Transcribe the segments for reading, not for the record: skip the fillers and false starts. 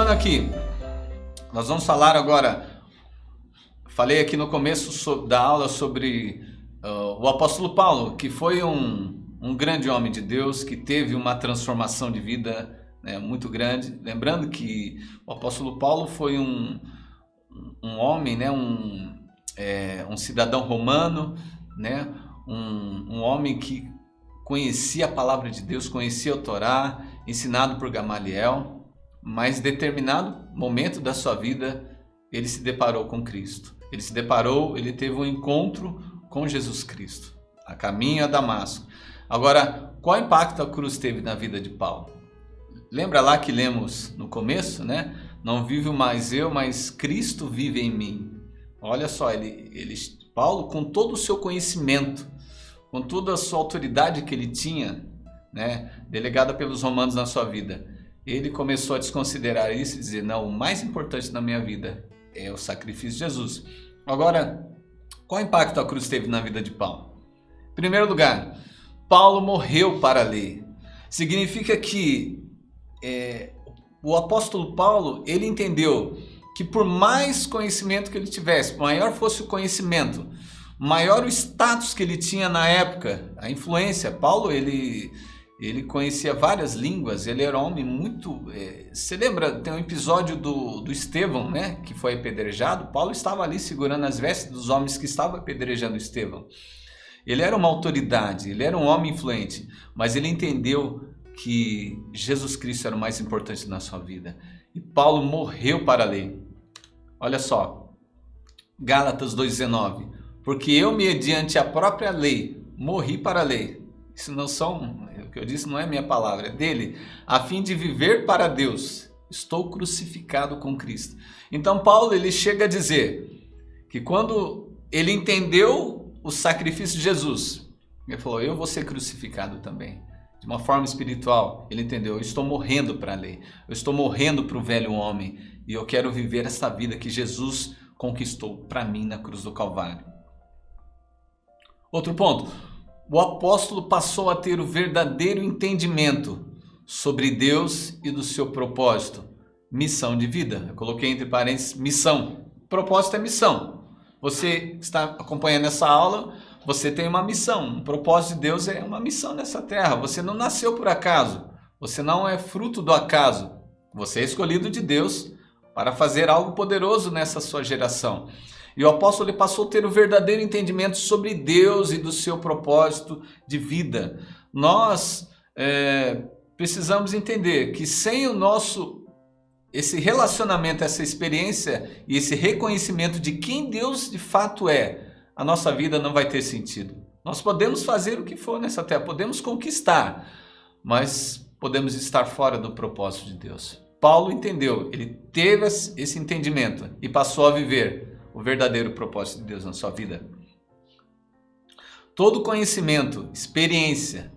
Continuando aqui, nós vamos falar agora, falei aqui no começo da aula sobre o apóstolo Paulo, que foi um grande homem de Deus, que teve uma transformação de vida, né, muito grande. Lembrando que o apóstolo Paulo foi um homem, né, um cidadão romano, né, um homem que conhecia a palavra de Deus, conhecia o Torá, ensinado por Gamaliel, mas em determinado momento da sua vida ele se deparou com Cristo. Ele teve um encontro com Jesus Cristo, a caminho a Damasco. Agora, qual impacto a cruz teve na vida de Paulo? Lembra lá que lemos no começo, né? Não vivo mais eu, mas Cristo vive em mim. Olha só, Paulo, com todo o seu conhecimento, com toda a sua autoridade que ele tinha, né, delegada pelos romanos na sua vida, ele começou a desconsiderar isso e dizer, não, o mais importante na minha vida é o sacrifício de Jesus. Agora, qual impacto a cruz teve na vida de Paulo? Em primeiro lugar, Paulo morreu para a lei. Significa que o apóstolo Paulo, ele entendeu que por mais conhecimento que ele tivesse, maior fosse o conhecimento, maior o status que ele tinha na época, a influência. Paulo, ele conhecia várias línguas, ele era um homem muito... Você lembra, tem um episódio do Estevão, né, que foi apedrejado? Paulo estava ali segurando as vestes dos homens que estavam apedrejando Estevão. Ele era uma autoridade, ele era um homem influente, mas ele entendeu que Jesus Cristo era o mais importante na sua vida. E Paulo morreu para a lei. Olha só, Gálatas 2,19. Porque eu, mediante a própria lei, morri para a lei. Isso não são, o que eu disse não é minha palavra, é dele. A fim de viver para Deus, estou crucificado com Cristo. Então Paulo, ele chega a dizer que quando ele entendeu o sacrifício de Jesus, ele falou, eu vou ser crucificado também. De uma forma espiritual, ele entendeu, eu estou morrendo para a lei, eu estou morrendo para o velho homem, e eu quero viver essa vida que Jesus conquistou para mim na cruz do Calvário. Outro ponto, o apóstolo passou a ter o verdadeiro entendimento sobre Deus e do seu propósito, missão de vida. Eu coloquei entre parênteses, missão. Propósito é missão. Você está acompanhando essa aula, você tem uma missão. O propósito de Deus é uma missão nessa terra. Você não nasceu por acaso. Você não é fruto do acaso. Você é escolhido de Deus para fazer algo poderoso nessa sua geração. E o apóstolo ele passou a ter o verdadeiro entendimento sobre Deus e do seu propósito de vida. Nós precisamos entender que sem esse relacionamento, essa experiência e esse reconhecimento de quem Deus de fato é, a nossa vida não vai ter sentido. Nós podemos fazer o que for nessa terra, podemos conquistar, mas podemos estar fora do propósito de Deus. Paulo entendeu, ele teve esse entendimento e passou a viver o verdadeiro propósito de Deus na sua vida. Todo conhecimento, experiência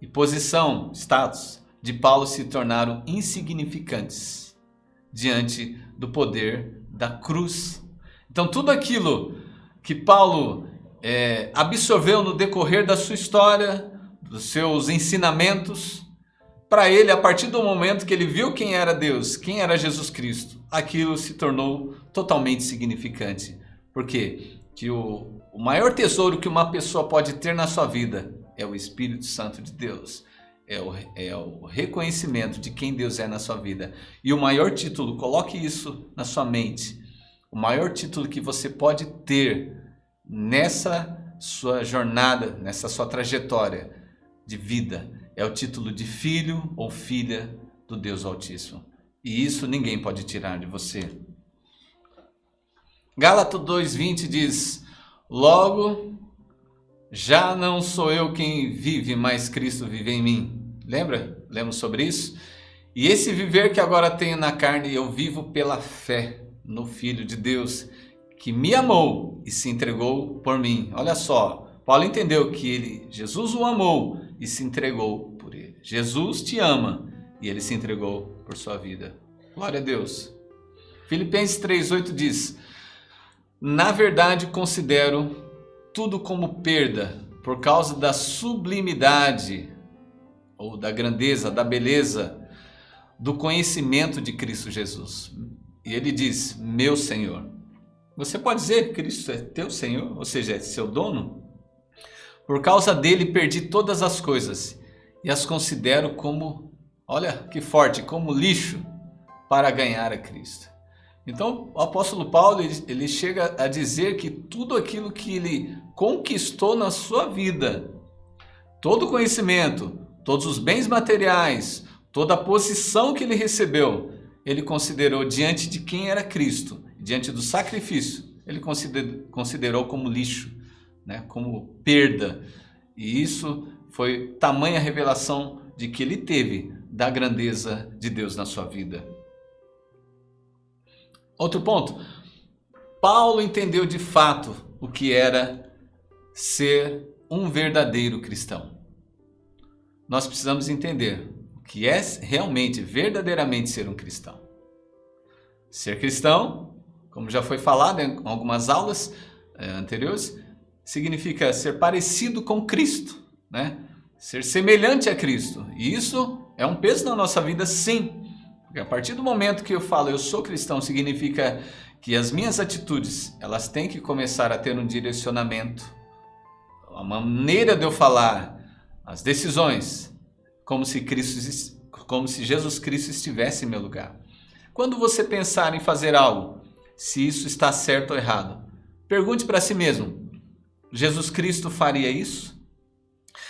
e posição, status de Paulo se tornaram insignificantes diante do poder da cruz. Então tudo aquilo que Paulo absorveu no decorrer da sua história, dos seus ensinamentos, para ele, a partir do momento que ele viu quem era Deus, quem era Jesus Cristo, aquilo se tornou totalmente significante. Por quê? Que o maior tesouro que uma pessoa pode ter na sua vida é o Espírito Santo de Deus. É o reconhecimento de quem Deus é na sua vida. E o maior título, coloque isso na sua mente, o maior título que você pode ter nessa sua jornada, nessa sua trajetória de vida, é o título de filho ou filha do Deus Altíssimo. E isso ninguém pode tirar de você. Gálatas 2,20 diz, logo, já não sou eu quem vive, mas Cristo vive em mim. Lembra? Lemos sobre isso? E esse viver que agora tenho na carne, eu vivo pela fé no Filho de Deus, que me amou e se entregou por mim. Olha só, Paulo entendeu que Jesus o amou e se entregou por ele. Jesus te ama e ele se entregou por sua vida. Glória a Deus. Filipenses 3,8 diz, na verdade considero tudo como perda por causa da sublimidade ou da grandeza, da beleza do conhecimento de Cristo Jesus. E ele diz, meu Senhor. Você pode dizer que Cristo é teu Senhor, ou seja, é seu dono? Por causa dele perdi todas as coisas e as considero como, olha que forte, como lixo para ganhar a Cristo. Então o apóstolo Paulo ele chega a dizer que tudo aquilo que ele conquistou na sua vida, todo o conhecimento, todos os bens materiais, toda a posição que ele recebeu, ele considerou diante de quem era Cristo, diante do sacrifício, ele considerou como lixo, né, como perda. E isso foi tamanha revelação de que ele teve da grandeza de Deus na sua vida. Outro ponto, Paulo entendeu de fato o que era ser um verdadeiro cristão. Nós precisamos entender o que é realmente, verdadeiramente ser um cristão. Ser cristão, como já foi falado em algumas aulas anteriores, significa ser parecido com Cristo, né? Ser semelhante a Cristo. E isso é um peso na nossa vida, sim. Porque a partir do momento que eu falo eu sou cristão, significa que as minhas atitudes, elas têm que começar a ter um direcionamento, a maneira de eu falar, as decisões, como se Jesus Cristo estivesse em meu lugar. Quando você pensar em fazer algo, se isso está certo ou errado, pergunte para si mesmo, Jesus Cristo faria isso?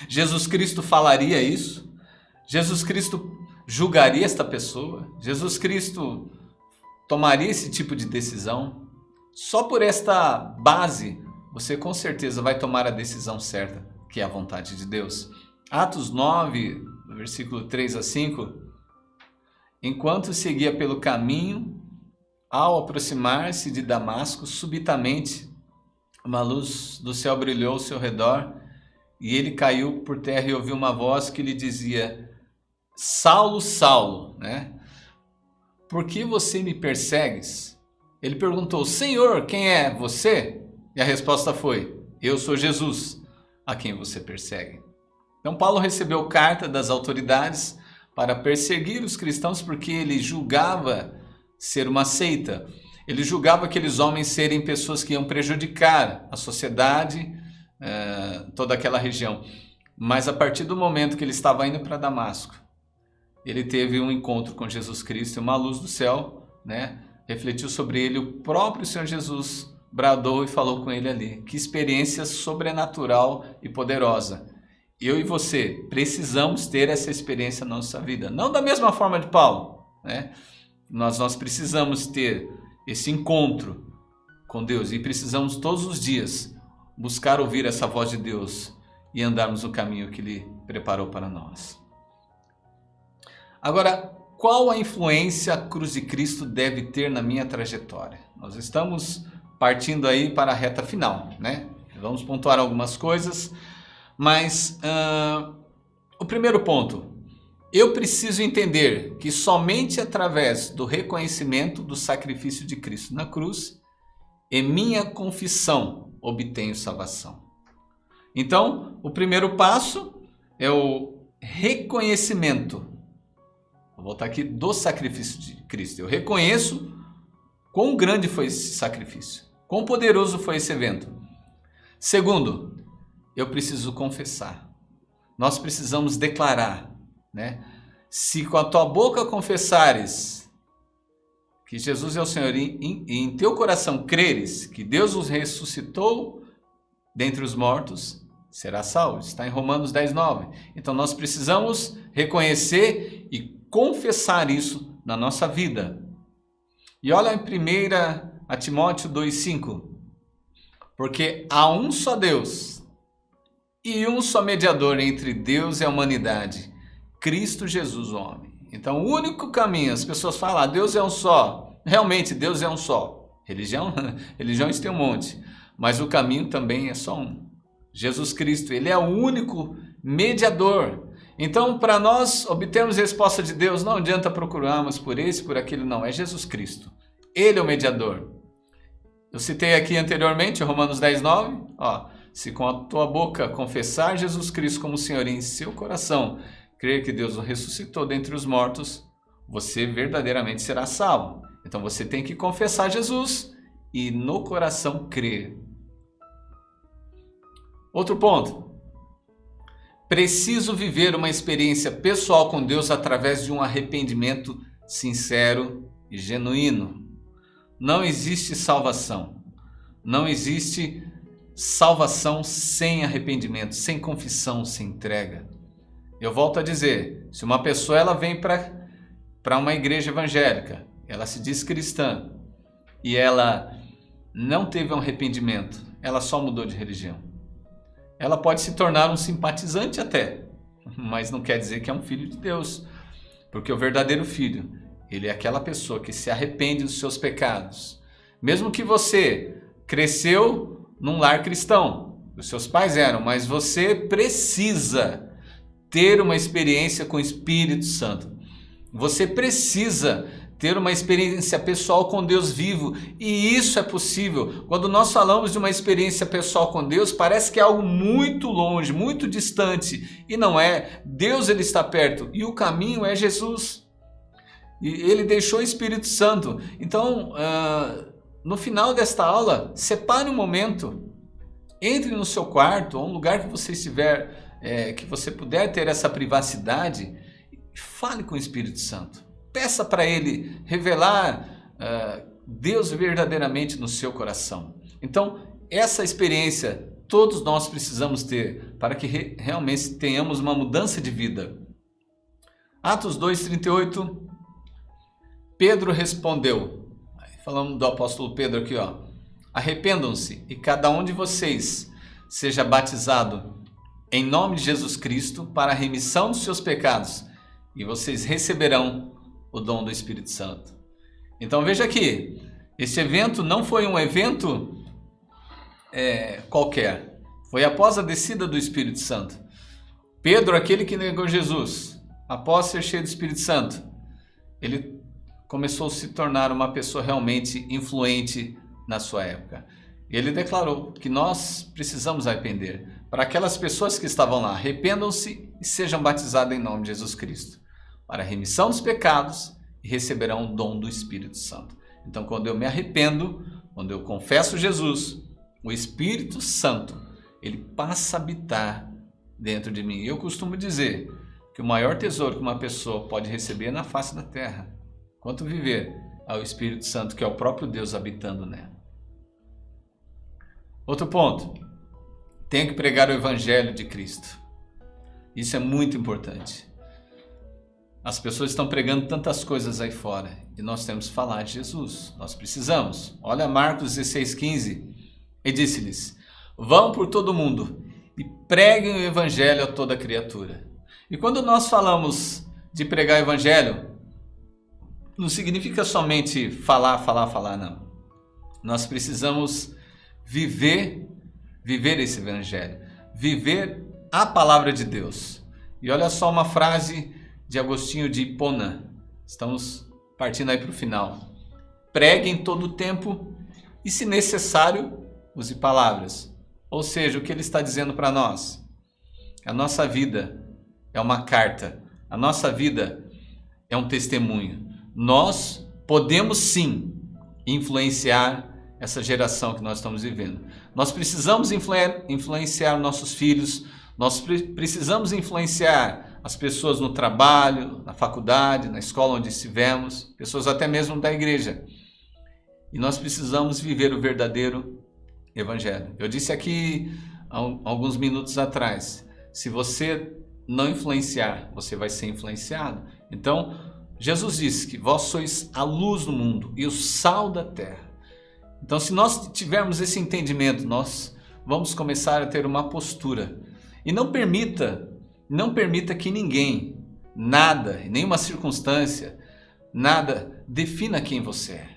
Jesus Cristo falaria isso? Jesus Cristo julgaria esta pessoa? Jesus Cristo tomaria esse tipo de decisão? Só por esta base, você com certeza vai tomar a decisão certa, que é a vontade de Deus. Atos 9, versículo 3 a 5. Enquanto seguia pelo caminho, ao aproximar-se de Damasco, subitamente uma luz do céu brilhou ao seu redor e ele caiu por terra e ouviu uma voz que lhe dizia: Saulo, Saulo, né? Por que você me persegues? Ele perguntou: Senhor, quem é você? E a resposta foi: eu sou Jesus, a quem você persegue. Então Paulo recebeu carta das autoridades para perseguir os cristãos porque ele julgava ser uma seita. Ele julgava aqueles homens serem pessoas que iam prejudicar a sociedade, toda aquela região. Mas a partir do momento que ele estava indo para Damasco, ele teve um encontro com Jesus Cristo, uma luz do céu, né? Refletiu sobre ele, o próprio Senhor Jesus bradou e falou com ele ali. Que experiência sobrenatural e poderosa. Eu e você precisamos ter essa experiência na nossa vida. Não da mesma forma de Paulo, né? Nós precisamos ter esse encontro com Deus e precisamos todos os dias buscar ouvir essa voz de Deus e andarmos no caminho que Ele preparou para nós. Agora, qual a influência a cruz de Cristo deve ter na minha trajetória? Nós estamos partindo aí para a reta final, né? Vamos pontuar algumas coisas, mas o primeiro ponto, eu preciso entender que somente através do reconhecimento do sacrifício de Cristo na cruz, e minha confissão, obtenho salvação. Então, o primeiro passo é o reconhecimento. Vou voltar aqui do sacrifício de Cristo. Eu reconheço quão grande foi esse sacrifício, quão poderoso foi esse evento. Segundo, eu preciso confessar. Nós precisamos declarar, né? Se com a tua boca confessares que Jesus é o Senhor e em teu coração creres que Deus os ressuscitou dentre os mortos, será salvo. Está em Romanos 10:9. Então nós precisamos reconhecer e confessar isso na nossa vida. E olha em 1 Timóteo 2:5. Porque há um só Deus e um só mediador entre Deus e a humanidade, Cristo Jesus, o homem. Então o único caminho, as pessoas falam, Deus é um só. Realmente Deus é um só. Religiões tem um monte. Mas o caminho também é só um. Jesus Cristo, Ele é o único mediador. Então, para nós obtermos a resposta de Deus, não adianta procurarmos por esse, por aquele, não. É Jesus Cristo. Ele é o mediador. Eu citei aqui anteriormente, Romanos 10:9. Se com a tua boca confessar Jesus Cristo como Senhor e em seu coração crer que Deus o ressuscitou dentre os mortos, você verdadeiramente será salvo. Então você tem que confessar Jesus e no coração crer. Outro ponto. Preciso viver uma experiência pessoal com Deus através de um arrependimento sincero e genuíno. Não existe salvação. Não existe salvação sem arrependimento, sem confissão, sem entrega. Eu volto a dizer, se uma pessoa ela vem para uma igreja evangélica, ela se diz cristã e ela não teve um arrependimento, ela só mudou de religião. Ela pode se tornar um simpatizante até, mas não quer dizer que é um filho de Deus, porque o verdadeiro filho, ele é aquela pessoa que se arrepende dos seus pecados. Mesmo que você cresceu num lar cristão, os seus pais eram, mas você precisa ter uma experiência com o Espírito Santo. Você precisa ter uma experiência pessoal com Deus vivo, e isso é possível. Quando nós falamos de uma experiência pessoal com Deus, parece que é algo muito longe, muito distante, e não é. Deus ele está perto, e o caminho é Jesus. E ele deixou o Espírito Santo. Então, no final desta aula, separe um momento, entre no seu quarto, ou um lugar que você estiver, que você puder ter essa privacidade, e fale com o Espírito Santo. Peça para ele revelar Deus verdadeiramente no seu coração. Então, essa experiência todos nós precisamos ter para que realmente tenhamos uma mudança de vida. Atos 2:38, Pedro respondeu, falando do apóstolo Pedro aqui, arrependam-se e cada um de vocês seja batizado em nome de Jesus Cristo para a remissão dos seus pecados e vocês receberão o dom do Espírito Santo. Então veja aqui, esse evento não foi um evento qualquer, foi após a descida do Espírito Santo. Pedro, aquele que negou Jesus, após ser cheio do Espírito Santo, ele começou a se tornar uma pessoa realmente influente na sua época. Ele declarou que nós precisamos arrepender. Para aquelas pessoas que estavam lá, arrependam-se e sejam batizadas em nome de Jesus Cristo, para a remissão dos pecados, e receberão o dom do Espírito Santo. Então, quando eu me arrependo, quando eu confesso Jesus, o Espírito Santo, ele passa a habitar dentro de mim. Eu costumo dizer que o maior tesouro que uma pessoa pode receber na face da terra, enquanto viver, é o Espírito Santo, que é o próprio Deus habitando nela. Outro ponto, tenho que pregar o Evangelho de Cristo. Isso é muito importante. As pessoas estão pregando tantas coisas aí fora e nós temos que falar de Jesus. Nós precisamos. Olha Marcos 16:15. E disse-lhes: vão por todo mundo e preguem o Evangelho a toda criatura. E quando nós falamos de pregar o Evangelho, não significa somente falar, não. Nós precisamos viver esse Evangelho. Viver a palavra de Deus. E olha só uma frase de Agostinho de Hipona. Estamos partindo aí para o final. Pregue em todo o tempo e, se necessário, use palavras. Ou seja, o que ele está dizendo para nós? A nossa vida é uma carta. A nossa vida é um testemunho. Nós podemos sim influenciar essa geração que nós estamos vivendo. Nós precisamos influenciar nossos filhos. Nós precisamos influenciar as pessoas no trabalho, na faculdade, na escola onde estivemos, pessoas até mesmo da igreja. E nós precisamos viver o verdadeiro Evangelho. Eu disse aqui há alguns minutos atrás, se você não influenciar, você vai ser influenciado. Então, Jesus disse que vós sois a luz do mundo e o sal da terra. Então, se nós tivermos esse entendimento, nós vamos começar a ter uma postura. E não permita que ninguém, nada, nenhuma circunstância, nada defina quem você é.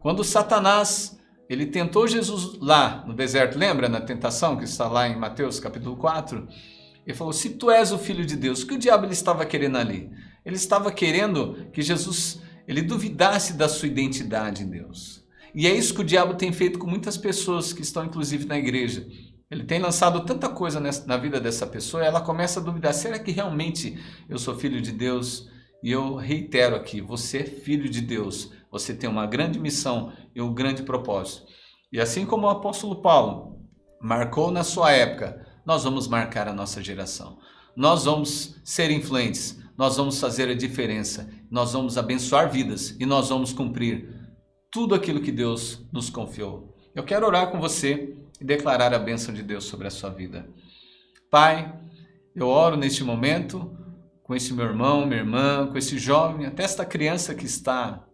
Quando Satanás, ele tentou Jesus lá no deserto, lembra na tentação que está lá em Mateus capítulo 4? Ele falou, se tu és o Filho de Deus, o que o diabo ele estava querendo ali? Ele estava querendo que Jesus, ele duvidasse da sua identidade em Deus. E é isso que o diabo tem feito com muitas pessoas que estão inclusive na igreja. Ele tem lançado tanta coisa na vida dessa pessoa, ela começa a duvidar, será que realmente eu sou filho de Deus? E eu reitero aqui, você é filho de Deus, você tem uma grande missão e um grande propósito. E assim como o apóstolo Paulo marcou na sua época, nós vamos marcar a nossa geração. Nós vamos ser influentes, nós vamos fazer a diferença, nós vamos abençoar vidas e nós vamos cumprir tudo aquilo que Deus nos confiou. Eu quero orar com você e declarar a bênção de Deus sobre a sua vida. Pai, eu oro neste momento com esse meu irmão, minha irmã, com esse jovem, até esta criança que está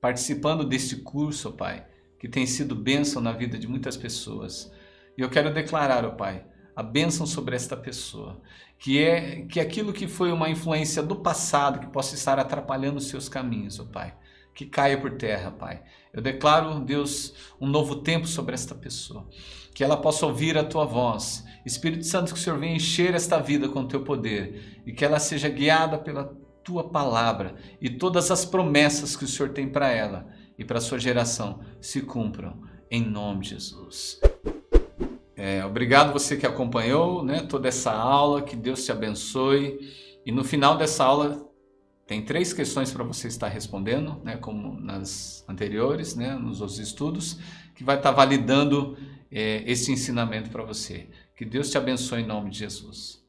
participando deste curso, Pai, que tem sido bênção na vida de muitas pessoas. E eu quero declarar, Pai, a bênção sobre esta pessoa, que aquilo que foi uma influência do passado, que possa estar atrapalhando os seus caminhos, Pai, que caia por terra, Pai. Eu declaro, Deus, um novo tempo sobre esta pessoa, que ela possa ouvir a Tua voz. Espírito Santo, que o Senhor venha encher esta vida com o Teu poder e que ela seja guiada pela Tua palavra e todas as promessas que o Senhor tem para ela e para a sua geração se cumpram, em nome de Jesus. Obrigado você que acompanhou, né, toda essa aula, que Deus te abençoe. E no final dessa aula tem 3 questões para você estar respondendo, né, como nas anteriores, né, nos outros estudos, que vai estar validando esse ensinamento para você. Que Deus te abençoe em nome de Jesus.